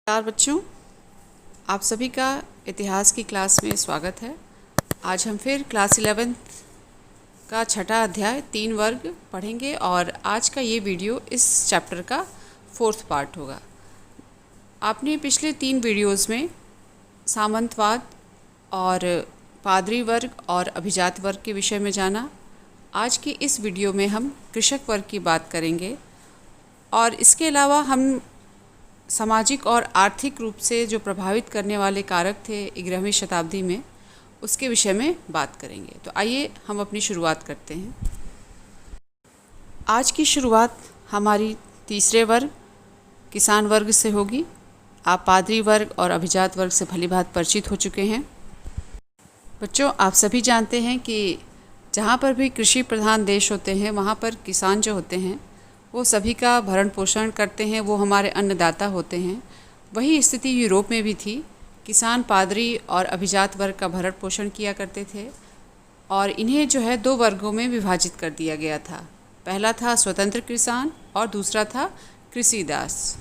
नमस्कार बच्चों, आप सभी का इतिहास की क्लास में स्वागत है। आज हम फिर क्लास 11th का छठा अध्याय 3 वर्ग पढ़ेंगे और आज का ये वीडियो इस चैप्टर का 4th पार्ट होगा। आपने पिछले 3 वीडियोस में सामंतवाद और पादरी वर्ग और अभिजात वर्ग के विषय में जाना। आज की इस वीडियो में हम कृषक वर्ग की बात करेंगे और इसके अलावा हम सामाजिक और आर्थिक रूप से जो प्रभावित करने वाले कारक थे 11वीं शताब्दी में, उसके विषय में बात करेंगे। तो आइए हम अपनी शुरुआत करते हैं। आज की शुरुआत हमारी तीसरे वर्ग किसान वर्ग से होगी। आप पादरी वर्ग और अभिजात वर्ग से भलीभांति परिचित हो चुके हैं। बच्चों, आप सभी जानते हैं कि जहाँ पर भी कृषि प्रधान देश होते हैं वहाँ पर किसान जो होते हैं वो सभी का भरण पोषण करते हैं, वो हमारे अन्नदाता होते हैं। वही स्थिति यूरोप में भी थी। किसान पादरी और अभिजात वर्ग का भरण पोषण किया करते थे और इन्हें जो है 2 वर्गों में विभाजित कर दिया गया था। पहला था स्वतंत्र किसान और दूसरा था कृषिदास।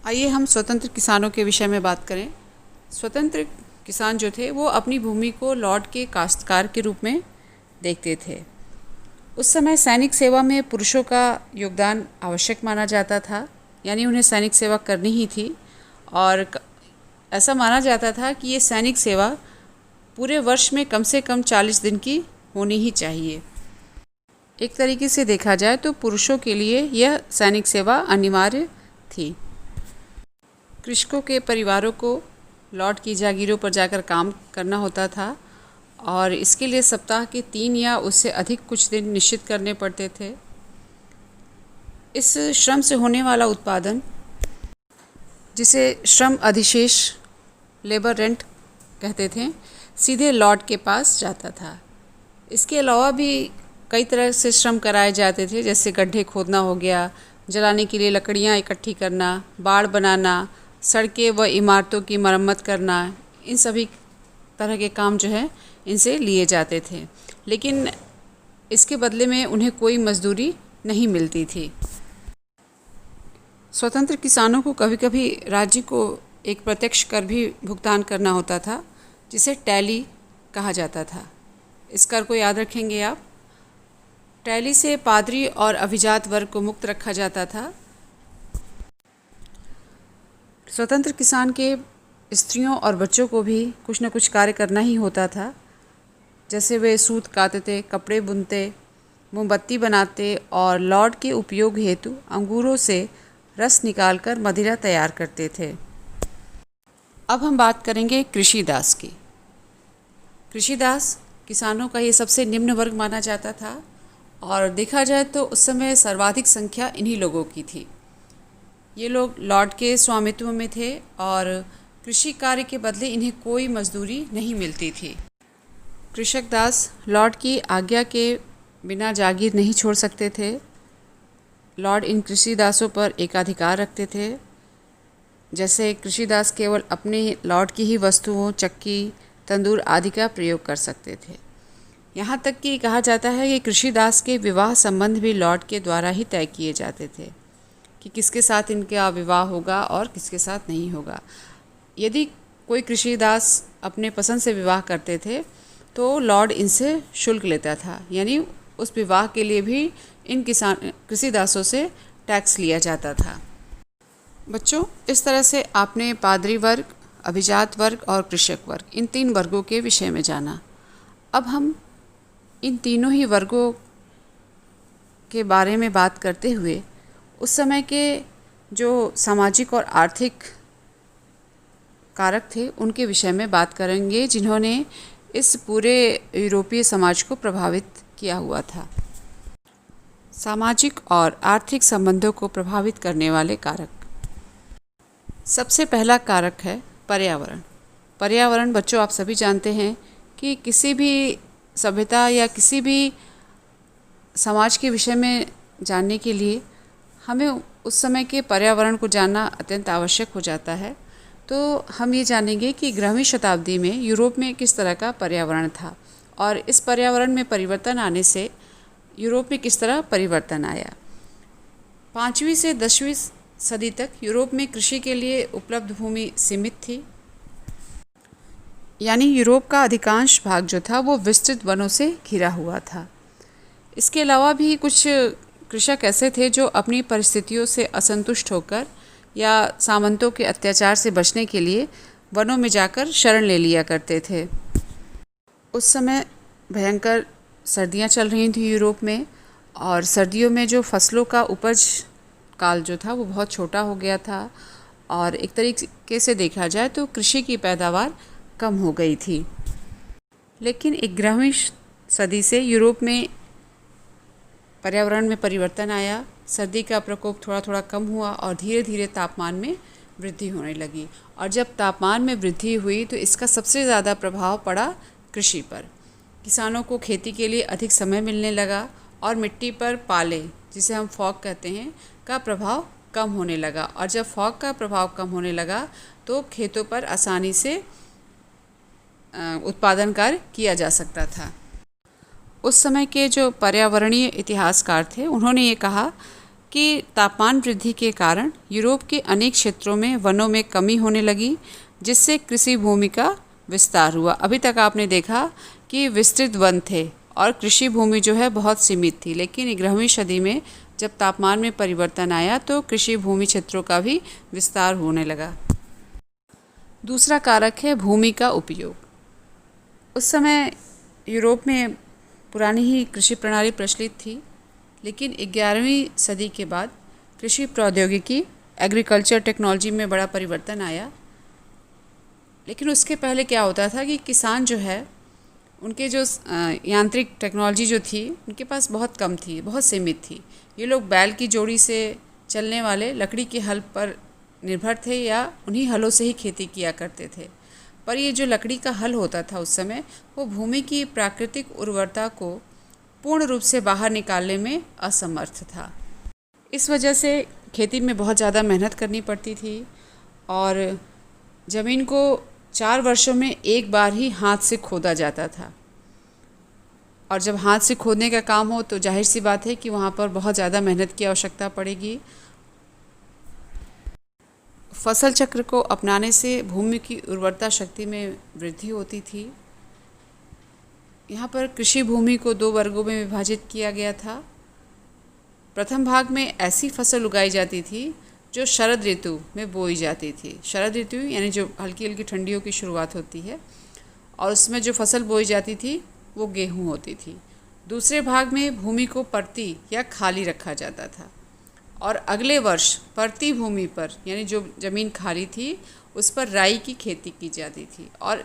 आइए हम स्वतंत्र किसानों के विषय में बात करें। स्वतंत्र किसान जो थे वो अपनी भूमि को लौट के काश्तकार के रूप में देखते थे। उस समय सैनिक सेवा में पुरुषों का योगदान आवश्यक माना जाता था, यानी उन्हें सैनिक सेवा करनी ही थी और ऐसा माना जाता था कि ये सैनिक सेवा पूरे वर्ष में कम से कम 40 दिन की होनी ही चाहिए। एक तरीके से देखा जाए तो पुरुषों के लिए यह सैनिक सेवा अनिवार्य थी। कृषकों के परिवारों को लौट की जागीरों पर जाकर काम करना होता था और इसके लिए सप्ताह के 3 या उससे अधिक कुछ दिन निश्चित करने पड़ते थे। इस श्रम से होने वाला उत्पादन, जिसे श्रम अधिशेष लेबर रेंट कहते थे, सीधे लॉर्ड के पास जाता था। इसके अलावा भी कई तरह से श्रम कराए जाते थे, जैसे गड्ढे खोदना हो गया, जलाने के लिए लकड़ियाँ इकट्ठी करना, बाड़ बनाना, सड़कें व इमारतों की मरम्मत करना। इन सभी तरह के काम जो है इनसे लिए जाते थे, लेकिन इसके बदले में उन्हें कोई मजदूरी नहीं मिलती थी। स्वतंत्र किसानों को कभी कभी राज्य को एक प्रत्यक्ष कर भी भुगतान करना होता था, जिसे टैली कहा जाता था। इस कर को याद रखेंगे आप। टैली से पादरी और अभिजात वर्ग को मुक्त रखा जाता था। स्वतंत्र किसान के स्त्रियों और बच्चों को भी कुछ न कुछ कार्य करना ही होता था, जैसे वे सूत काटते, कपड़े बुनते, मोमबत्ती बनाते और लॉर्ड के उपयोग हेतु अंगूरों से रस निकालकर मदिरा तैयार करते थे। अब हम बात करेंगे कृषिदास की। कृषिदास किसानों का ये सबसे निम्न वर्ग माना जाता था और देखा जाए तो उस समय सर्वाधिक संख्या इन्हीं लोगों की थी। ये लोग लॉर्ड के स्वामित्व में थे और कृषि कार्य के बदले इन्हें कोई मजदूरी नहीं मिलती थी। कृषक दास लॉर्ड की आज्ञा के बिना जागीर नहीं छोड़ सकते थे। लॉर्ड इन कृषिदासों पर एकाधिकार रखते थे। जैसे कृषिदास केवल अपने लॉर्ड की ही वस्तुओं, चक्की, तंदूर आदि का प्रयोग कर सकते थे। यहाँ तक कि कहा जाता है कि कृषिदास के विवाह संबंध भी लॉर्ड के द्वारा ही तय किए जाते थे कि किसके साथ इनका विवाह होगा और किसके साथ नहीं होगा। यदि कोई कृषिदास अपने पसंद से विवाह करते थे तो लॉर्ड इनसे शुल्क लेता था, यानी उस विवाह के लिए भी इन कृषिदासों से टैक्स लिया जाता था। बच्चों, इस तरह से आपने पादरी वर्ग, अभिजात वर्ग और कृषक वर्ग, इन 3 वर्गों के विषय में जाना। अब हम इन तीनों ही वर्गों के बारे में बात करते हुए उस समय के जो सामाजिक और आर्थिक कारक थे उनके विषय में बात करेंगे, जिन्होंने इस पूरे यूरोपीय समाज को प्रभावित किया हुआ था। सामाजिक और आर्थिक संबंधों को प्रभावित करने वाले कारक। सबसे पहला कारक है पर्यावरण। पर्यावरण बच्चों, आप सभी जानते हैं कि किसी भी सभ्यता या किसी भी समाज के विषय में जानने के लिए हमें उस समय के पर्यावरण को जानना अत्यंत आवश्यक हो जाता है। तो हम ये जानेंगे कि 11वीं शताब्दी में यूरोप में किस तरह का पर्यावरण था और इस पर्यावरण में परिवर्तन आने से यूरोप में किस तरह परिवर्तन आया। 5वीं से 10वीं सदी तक यूरोप में कृषि के लिए उपलब्ध भूमि सीमित थी, यानी यूरोप का अधिकांश भाग जो था वो विस्तृत वनों से घिरा हुआ था। इसके अलावा भी कुछ कृषक ऐसे थे जो अपनी परिस्थितियों से असंतुष्ट होकर या सामंतों के अत्याचार से बचने के लिए वनों में जाकर शरण ले लिया करते थे। उस समय भयंकर सर्दियां चल रही थी यूरोप में, और सर्दियों में जो फसलों का उपज काल जो था वो बहुत छोटा हो गया था, और एक तरीके से देखा जाए तो कृषि की पैदावार कम हो गई थी। लेकिन 11वीं सदी से यूरोप में पर्यावरण में परिवर्तन आया, सर्दी का प्रकोप थोड़ा थोड़ा कम हुआ और धीरे धीरे तापमान में वृद्धि होने लगी। और जब तापमान में वृद्धि हुई तो इसका सबसे ज़्यादा प्रभाव पड़ा कृषि पर। किसानों को खेती के लिए अधिक समय मिलने लगा और मिट्टी पर पाले, जिसे हम फॉग कहते हैं, का प्रभाव कम होने लगा। और जब फॉग का प्रभाव कम होने लगा तो खेतों पर आसानी से उत्पादन कार्य किया जा सकता था। उस समय के जो पर्यावरणीय इतिहासकार थे उन्होंने ये कहा कि तापमान वृद्धि के कारण यूरोप के अनेक क्षेत्रों में वनों में कमी होने लगी, जिससे कृषि भूमि का विस्तार हुआ। अभी तक आपने देखा कि विस्तृत वन थे और कृषि भूमि जो है बहुत सीमित थी, लेकिन 11वीं सदी में जब तापमान में परिवर्तन आया तो कृषि भूमि क्षेत्रों का भी विस्तार होने लगा। दूसरा कारक है भूमि का उपयोग। उस समय यूरोप में पुरानी ही कृषि प्रणाली प्रचलित थी, लेकिन 11वीं सदी के बाद कृषि प्रौद्योगिकी, एग्रीकल्चर टेक्नोलॉजी में बड़ा परिवर्तन आया। लेकिन उसके पहले क्या होता था कि किसान जो है उनके जो यांत्रिक टेक्नोलॉजी जो थी उनके पास बहुत कम थी, बहुत सीमित थी। ये लोग बैल की जोड़ी से चलने वाले लकड़ी के हल पर निर्भर थे या उन्हीं हलों से ही खेती किया करते थे। पर ये जो लकड़ी का हल होता था उस समय, वो भूमि की प्राकृतिक उर्वरता को पूर्ण रूप से बाहर निकालने में असमर्थ था। इस वजह से खेती में बहुत ज़्यादा मेहनत करनी पड़ती थी और ज़मीन को 4 वर्षों में एक बार ही हाथ से खोदा जाता था। और जब हाथ से खोदने का काम हो तो जाहिर सी बात है कि वहाँ पर बहुत ज़्यादा मेहनत की आवश्यकता पड़ेगी। फसल चक्र को अपनाने से भूमि की उर्वरता शक्ति में वृद्धि होती थी। यहाँ पर कृषि भूमि को 2 वर्गों में विभाजित किया गया था। प्रथम भाग में ऐसी फसल उगाई जाती थी जो शरद ऋतु में बोई जाती थी। शरद ऋतु यानी जो हल्की हल्की ठंडियों की शुरुआत होती है, और उसमें जो फसल बोई जाती थी वो गेहूँ होती थी। दूसरे भाग में भूमि को परती या खाली रखा जाता था और अगले वर्ष परती भूमि पर यानी जो ज़मीन खाली थी उस पर राई की खेती की जाती थी, और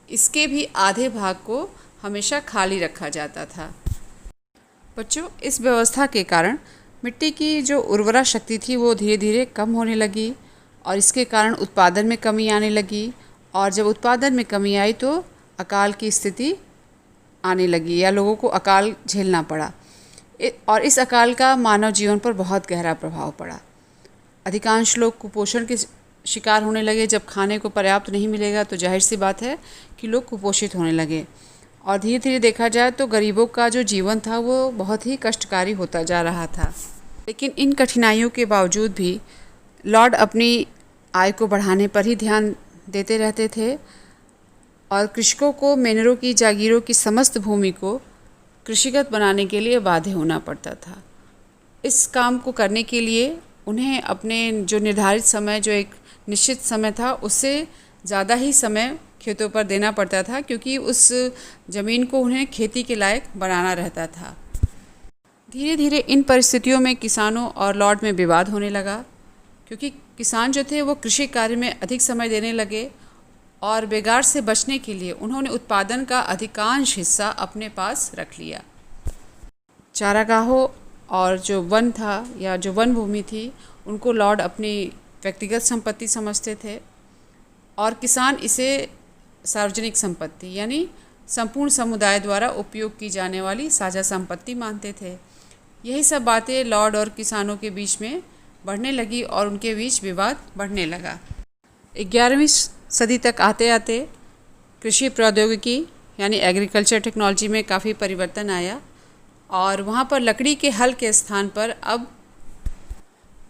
इसके भी आधे भाग को हमेशा खाली रखा जाता था। बच्चों, इस व्यवस्था के कारण मिट्टी की जो उर्वरा शक्ति थी वो धीरे धीरे कम होने लगी और इसके कारण उत्पादन में कमी आने लगी, और जब उत्पादन में कमी आई तो अकाल की स्थिति आने लगी या लोगों को अकाल झेलना पड़ा। और इस अकाल का मानव जीवन पर बहुत गहरा प्रभाव पड़ा। अधिकांश लोग कुपोषण के शिकार होने लगे। जब खाने को पर्याप्त नहीं मिलेगा तो जाहिर सी बात है कि लोग कुपोषित होने लगे, और धीरे धीरे देखा जाए तो गरीबों का जो जीवन था वो बहुत ही कष्टकारी होता जा रहा था। लेकिन इन कठिनाइयों के बावजूद भी लॉर्ड अपनी आय को बढ़ाने पर ही ध्यान देते रहते थे, और कृषकों को मेनरों की जागीरों की समस्त भूमि को कृषिगत बनाने के लिए बाध्य होना पड़ता था। इस काम को करने के लिए उन्हें अपने जो निर्धारित समय, जो एक निश्चित समय था, उससे ज़्यादा ही समय खेतों पर देना पड़ता था, क्योंकि उस ज़मीन को उन्हें खेती के लायक बनाना रहता था। धीरे धीरे इन परिस्थितियों में किसानों और लॉर्ड में विवाद होने लगा, क्योंकि किसान जो थे वो कृषि कार्य में अधिक समय देने लगे और बेगार से बचने के लिए उन्होंने उत्पादन का अधिकांश हिस्सा अपने पास रख लिया। चारागाहों और जो वन था या जो वन भूमि थी उनको लॉर्ड अपनी व्यक्तिगत संपत्ति समझते थे, और किसान इसे सार्वजनिक संपत्ति यानी संपूर्ण समुदाय द्वारा उपयोग की जाने वाली साझा संपत्ति मानते थे। यही सब बातें लॉर्ड और किसानों के बीच में बढ़ने लगी और उनके बीच विवाद बढ़ने लगा। 11वीं सदी तक आते आते कृषि प्रौद्योगिकी यानी एग्रीकल्चर टेक्नोलॉजी में काफ़ी परिवर्तन आया, और वहाँ पर लकड़ी के हल के स्थान पर अब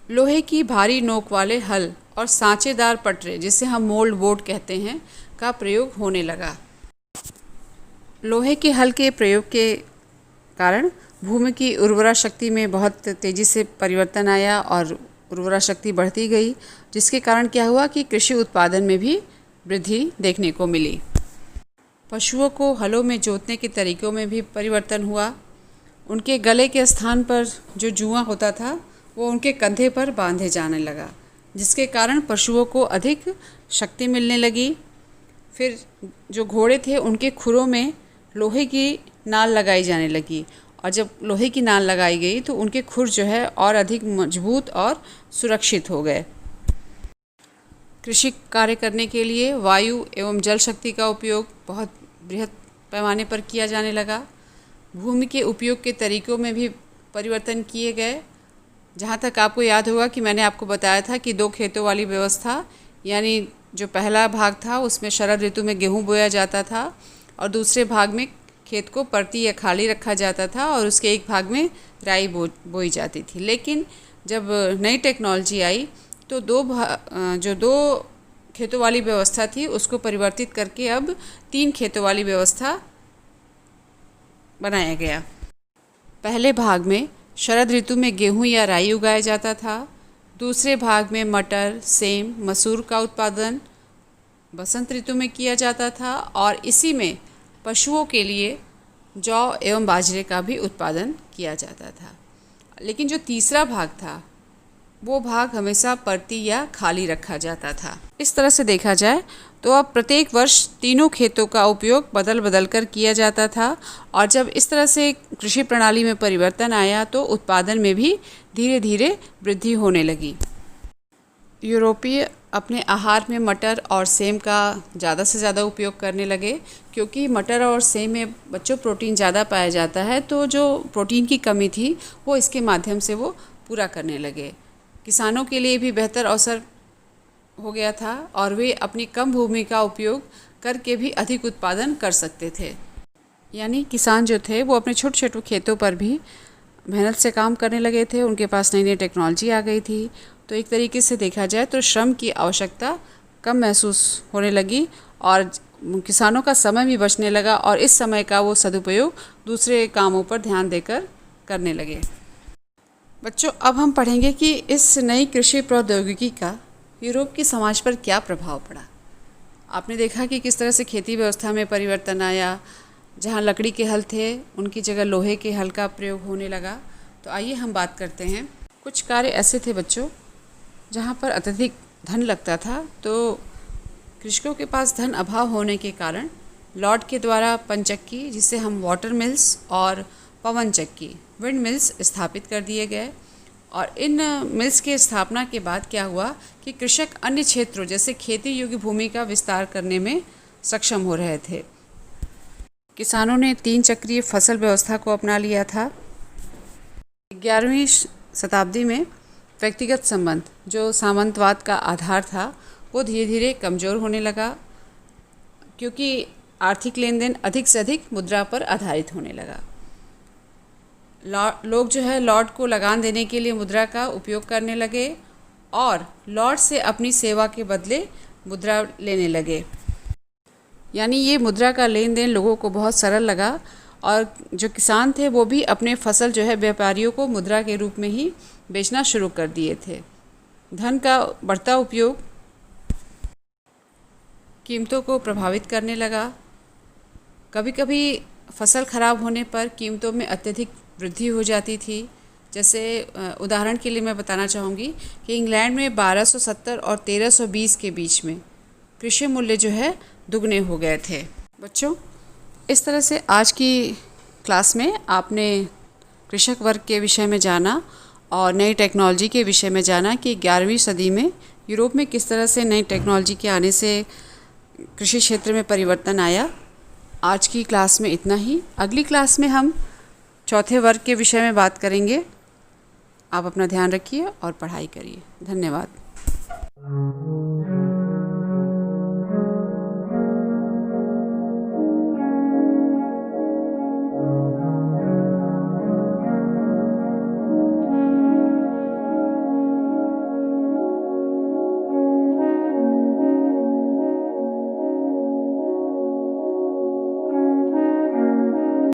लोहे की भारी नोक वाले हल और सांचेदार पटरे, जिसे हम मोल्ड बोट कहते हैं, का प्रयोग होने लगा। लोहे के हल के प्रयोग के कारण भूमि की उर्वरा शक्ति में बहुत तेज़ी से परिवर्तन आया और उर्वरा शक्ति बढ़ती गई, जिसके कारण क्या हुआ कि कृषि उत्पादन में भी वृद्धि देखने को मिली। पशुओं को हलों में जोतने के तरीक़ों में भी परिवर्तन हुआ। उनके गले के स्थान पर जो जुआ होता था वो उनके कंधे पर बांधे जाने लगा, जिसके कारण पशुओं को अधिक शक्ति मिलने लगी। फिर जो घोड़े थे उनके खुरों में लोहे की नाल लगाई जाने लगी, और जब लोहे की नाल लगाई गई तो उनके खुर जो है और अधिक मजबूत और सुरक्षित हो गए। कृषि कार्य करने के लिए वायु एवं जल शक्ति का उपयोग बहुत बृहद पैमाने पर किया जाने लगा। भूमि के उपयोग के तरीक़ों में भी परिवर्तन किए गए। जहाँ तक आपको याद होगा कि मैंने आपको बताया था कि 2 खेतों वाली व्यवस्था, यानी जो पहला भाग था उसमें शरद ऋतु में गेहूँ बोया जाता था और दूसरे भाग में खेत को परती या खाली रखा जाता था और उसके एक भाग में राई बोई जाती थी। लेकिन जब नई टेक्नोलॉजी आई तो जो 2 खेतों वाली व्यवस्था थी उसको परिवर्तित करके अब 3 खेतों वाली व्यवस्था बनाया गया। पहले भाग में शरद ऋतु में गेहूं या राई उगाया जाता था। दूसरे भाग में मटर, सेम, मसूर का उत्पादन बसंत ऋतु में किया जाता था और इसी में पशुओं के लिए जौ एवं बाजरे का भी उत्पादन किया जाता था। लेकिन जो तीसरा भाग था वो भाग हमेशा परती या खाली रखा जाता था। इस तरह से देखा जाए तो अब प्रत्येक वर्ष तीनों खेतों का उपयोग बदल बदल कर किया जाता था, और जब इस तरह से कृषि प्रणाली में परिवर्तन आया तो उत्पादन में भी धीरे धीरे वृद्धि होने लगी। यूरोपीय अपने आहार में मटर और सेम का ज़्यादा से ज़्यादा उपयोग करने लगे, क्योंकि मटर और सेम में बच्चों प्रोटीन ज़्यादा पाया जाता है, तो जो प्रोटीन की कमी थी वो इसके माध्यम से वो पूरा करने लगे। किसानों के लिए भी बेहतर अवसर हो गया था और वे अपनी कम भूमि का उपयोग करके भी अधिक उत्पादन कर सकते थे। यानी किसान जो थे वो अपने छोटे छोटे खेतों पर भी मेहनत से काम करने लगे थे। उनके पास नई नई टेक्नोलॉजी आ गई थी, तो एक तरीके से देखा जाए तो श्रम की आवश्यकता कम महसूस होने लगी और किसानों का समय भी बचने लगा और इस समय का वो सदुपयोग दूसरे कामों पर ध्यान देकर करने लगे। बच्चों, अब हम पढ़ेंगे कि इस नई कृषि प्रौद्योगिकी का यूरोप की समाज पर क्या प्रभाव पड़ा। आपने देखा कि किस तरह से खेती व्यवस्था में परिवर्तन आया। जहाँ लकड़ी के हल थे उनकी जगह लोहे के हल का प्रयोग होने लगा। तो आइए हम बात करते हैं। कुछ कार्य ऐसे थे बच्चों जहाँ पर अत्यधिक धन लगता था, तो कृषकों के पास धन अभाव होने के कारण लॉर्ड के द्वारा पनचक्की, जिसे हम वाटर मिल्स, और पवन चक्की, विंड मिल्स स्थापित कर दिए गए। और इन मिल्स के स्थापना के बाद क्या हुआ कि कृषक अन्य क्षेत्रों जैसे खेती योग्य भूमि का विस्तार करने में सक्षम हो रहे थे। किसानों ने 3 चक्रीय फसल व्यवस्था को अपना लिया था। 11वीं शताब्दी में व्यक्तिगत संबंध, जो सामंतवाद का आधार था, वो धीरे धीरे कमज़ोर होने लगा, क्योंकि आर्थिक लेन देन अधिक से अधिक मुद्रा पर आधारित होने लगा। लोग जो है लॉर्ड को लगान देने के लिए मुद्रा का उपयोग करने लगे और लॉर्ड से अपनी सेवा के बदले मुद्रा लेने लगे। यानी ये मुद्रा का लेन देन लोगों को बहुत सरल लगा और जो किसान थे वो भी अपने फसल जो है व्यापारियों को मुद्रा के रूप में ही बेचना शुरू कर दिए थे। धन का बढ़ता उपयोग कीमतों को प्रभावित करने लगा। कभी कभी फसल खराब होने पर कीमतों में अत्यधिक वृद्धि हो जाती थी। जैसे उदाहरण के लिए मैं बताना चाहूँगी कि इंग्लैंड में 1270 और 1320 के बीच में कृषि मूल्य जो है दुगने हो गए थे। बच्चों, इस तरह से आज की क्लास में आपने कृषक वर्ग के विषय में जाना और नई टेक्नोलॉजी के विषय में जाना कि 11वीं सदी में यूरोप में किस तरह से नई टेक्नोलॉजी के आने से कृषि क्षेत्र में परिवर्तन आया। आज की क्लास में इतना ही। अगली क्लास में हम चौथे वर्ग के विषय में बात करेंगे। आप अपना ध्यान रखिए और पढ़ाई करिए। धन्यवाद।